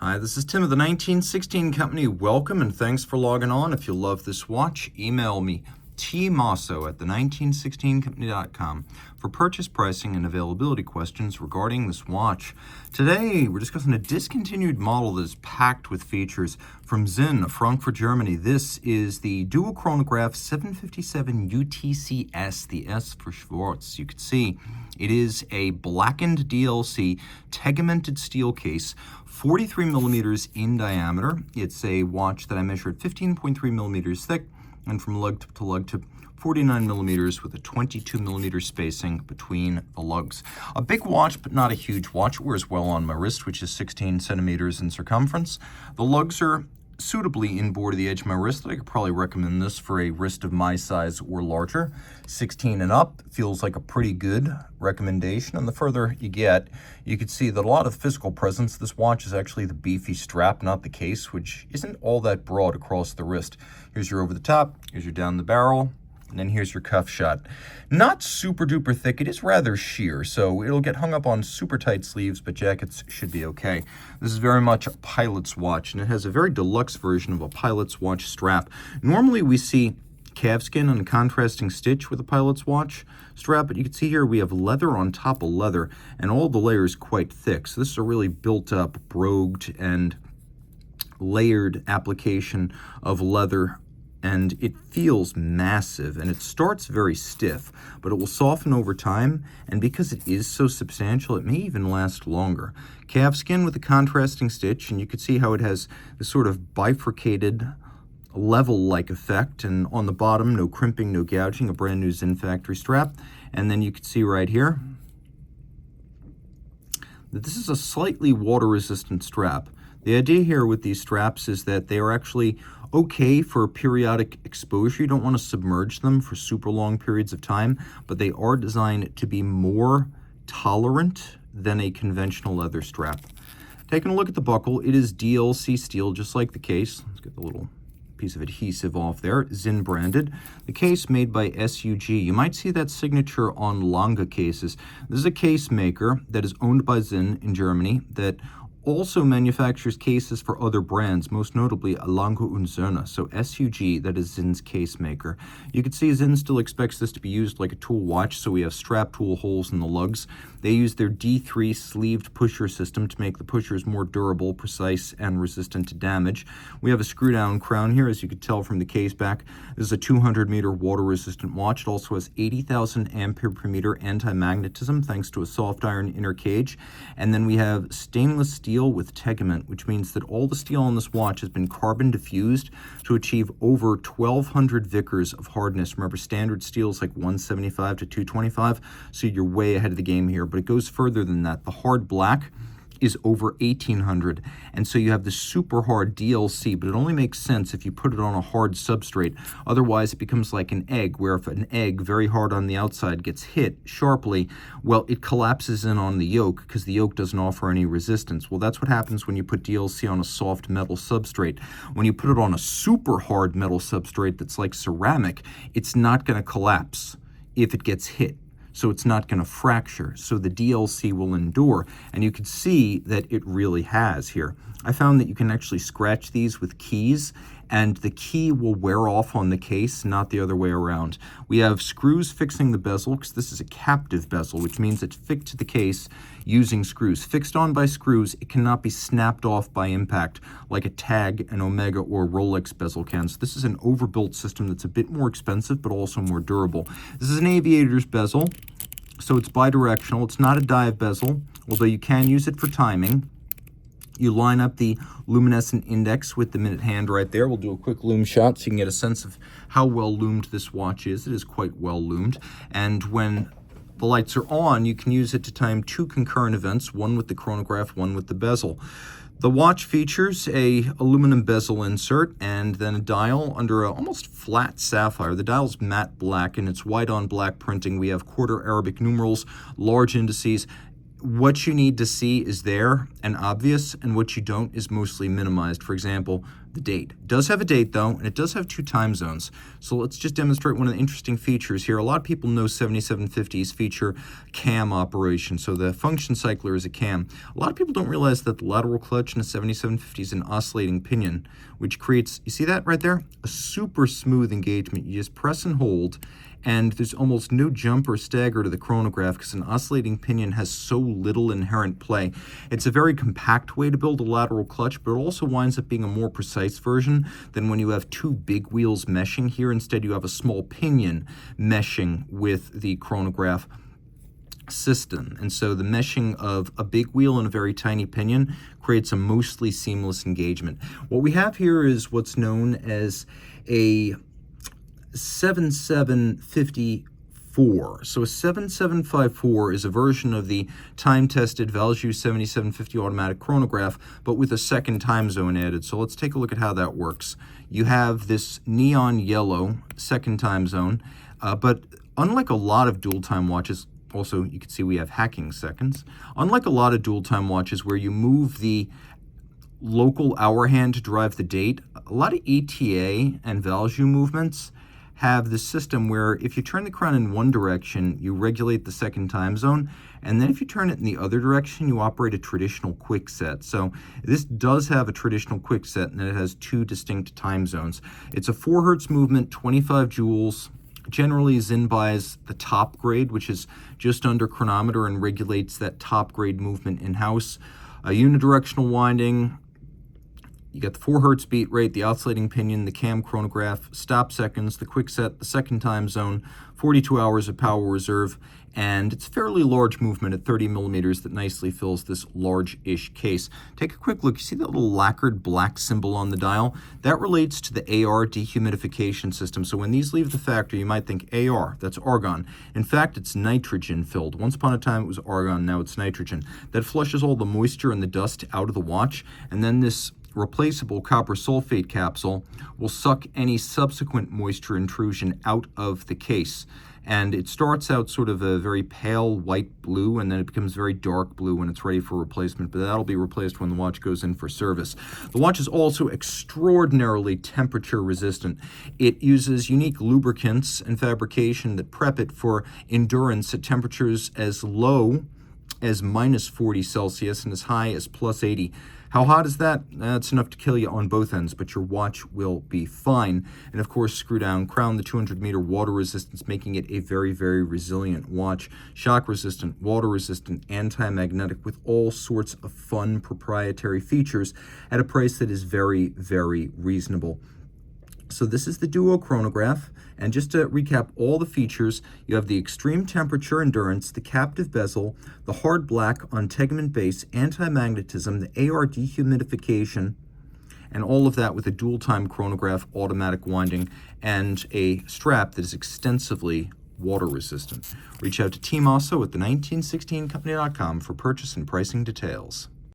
Hi, this is Tim of the 1916 Company. Welcome and thanks for logging on. If you love this watch, email me, Team Mosso at the1916company.com for purchase pricing and availability questions regarding this watch. Today, we're discussing a discontinued model that is packed with features from Sinn, Frankfurt, Germany. This is the Duochronograph 757 UTCS, the S for Schwarz. You can see it is a blackened DLC tegmented steel case, 43 millimeters in diameter. It's a watch that I measured 15.3 millimeters thick and from lug to lug to 49 millimeters with a 22 millimeter spacing between the lugs. A big watch, but not a huge watch. It wears well on my wrist, which is 16 centimeters in circumference. The lugs are suitably inboard of the edge of my wrist. I could probably recommend this for a wrist of my size or larger. 16 and up feels like a pretty good recommendation. And the further you get, you can see that a lot of physical presence. This watch is actually the beefy strap, not the case, which isn't all that broad across the wrist. Here's your over the top, here's your down the barrel, and then here's your cuff shot. Not super duper thick, it is rather sheer, so it'll get hung up on super tight sleeves, but jackets should be okay. This is very much a pilot's watch, and it has a very deluxe version of a pilot's watch strap. Normally we see calfskin and a contrasting stitch with a pilot's watch strap, but you can see here we have leather on top of leather, and all the layers quite thick. So this is a really built up, brogued, and layered application of leather, and it feels massive, and it starts very stiff, but it will soften over time, and because it is so substantial, it may even last longer. Calfskin with a contrasting stitch, and you can see how it has this sort of bifurcated level-like effect, and on the bottom, no crimping, no gouging, a brand new Sinn factory strap, and then you can see right here that this is a slightly water-resistant strap. The idea here with these straps is that they are actually okay for periodic exposure. You don't want to submerge them for super long periods of time, but they are designed to be more tolerant than a conventional leather strap. Taking a look at the buckle, it is DLC steel, just like the case. Let's get the little piece of adhesive off there, Sinn branded. The case made by SUG. You might see that signature on Lange cases. This is a case maker that is owned by Sinn in Germany that also manufactures cases for other brands, most notably Lange und Söhne. So SUG, that is Sinn's case maker. You can see Sinn still expects this to be used like a tool watch, so we have strap tool holes in the lugs. They use their D3 sleeved pusher system to make the pushers more durable, precise, and resistant to damage. We have a screw down crown here, as you can tell from the case back. This is a 200 meter water resistant watch. It also has 80,000 ampere per meter anti-magnetism thanks to a soft iron inner cage. And then we have stainless steel with tegament, which means that all the steel on this watch has been carbon diffused to achieve over 1,200 Vickers of hardness. Remember, standard steel is like 175 to 225, so you're way ahead of the game here, but it goes further than that. The hard black is over 1,800, and so you have the super hard DLC, but it only makes sense if you put it on a hard substrate. Otherwise, it becomes like an egg, where if an egg very hard on the outside gets hit sharply, well, it collapses in on the yolk because the yolk doesn't offer any resistance. Well, that's what happens when you put DLC on a soft metal substrate. When you put it on a super hard metal substrate that's like ceramic, it's not going to collapse if it gets hit. So it's not going to fracture, so the DLC will endure, and you can see that it really has here. I found that you can actually scratch these with keys, and the key will wear off on the case, not the other way around. We have screws fixing the bezel, because this is a captive bezel, which means it's fixed to the case using screws. Fixed on by screws, it cannot be snapped off by impact like a Tag, an Omega, or Rolex bezel can. So this is an overbuilt system that's a bit more expensive, but also more durable. This is an aviator's bezel, so it's bidirectional. It's not a dive bezel, although you can use it for timing. You line up the luminescent index with the minute hand right there. We'll do a quick loom shot so you can get a sense of how well loomed this watch is. It is quite well loomed. And when the lights are on, you can use it to time two concurrent events, one with the chronograph, one with the bezel. The watch features a aluminum bezel insert and then a dial under a almost flat sapphire. The dial's matte black and it's white on black printing. We have quarter Arabic numerals, large indices. What you need to see is there and obvious, and what you don't is mostly minimized. For example, the date. It does have a date though, and it does have 2 time zones. So let's just demonstrate one of the interesting features here. A lot of people know 7750s feature cam operation, so the function cycler is a cam. A lot of people don't realize that the lateral clutch in a 7750 is an oscillating pinion, which creates, you see that right there? A super smooth engagement. You just press and hold, and there's almost no jump or stagger to the chronograph because an oscillating pinion has so little inherent play. It's a very compact way to build a lateral clutch, but it also winds up being a more precise version than when you have 2 big wheels meshing here. Instead, you have a small pinion meshing with the chronograph system. And so the meshing of a big wheel and a very tiny pinion creates a mostly seamless engagement. What we have here is what's known as a 7754. So a 7754 is a version of the time-tested Valjoux 7750 automatic chronograph, but with a second time zone added. So let's take a look at how that works. You have this neon yellow second time zone, but unlike a lot of dual time watches, also you can see we have hacking seconds. Unlike a lot of dual time watches where you move the local hour hand to drive the date, a lot of ETA and Valjoux movements have the system where if you turn the crown in one direction, you regulate the second time zone, and then if you turn it in the other direction, you operate a traditional quick set. So this does have a traditional quick set, and it has 2 distinct time zones. It's a 4 Hertz movement, 25 joules. Generally, Sinn buys the top grade, which is just under chronometer and regulates that top grade movement in-house. A unidirectional winding. You got the 4 Hertz beat rate, the oscillating pinion, the cam chronograph, stop seconds, the quick set, the second time zone, 42 hours of power reserve, and it's a fairly large movement at 30 millimeters that nicely fills this large-ish case. Take a quick look. You see that little lacquered black symbol on the dial? That relates to the AR dehumidification system. So when these leave the factory, you might think AR, that's argon. In fact, it's nitrogen filled. Once upon a time, it was argon, now it's nitrogen. That flushes all the moisture and the dust out of the watch, and then this replaceable copper sulfate capsule will suck any subsequent moisture intrusion out of the case. And it starts out sort of a very pale white blue, and then it becomes very dark blue when it's ready for replacement, but that'll be replaced when the watch goes in for service. The watch is also extraordinarily temperature resistant. It uses unique lubricants and fabrication that prep it for endurance at temperatures as low as -40 Celsius and as high as +80. How hot is that? It's enough to kill you on both ends, but your watch will be fine. And of course, screw down crown, the 200-meter water resistance, making it a very, very resilient watch. Shock resistant, water resistant, anti-magnetic, with all sorts of fun proprietary features at a price that is very, very reasonable. So this is the Duochronograph, and just to recap all the features, you have the extreme temperature endurance, the captive bezel, the hard black on-tegment base, anti-magnetism, the AR dehumidification, and all of that with a dual-time chronograph automatic winding and a strap that is extensively water-resistant. Reach out to Team Mosso at the 1916company.com for purchase and pricing details.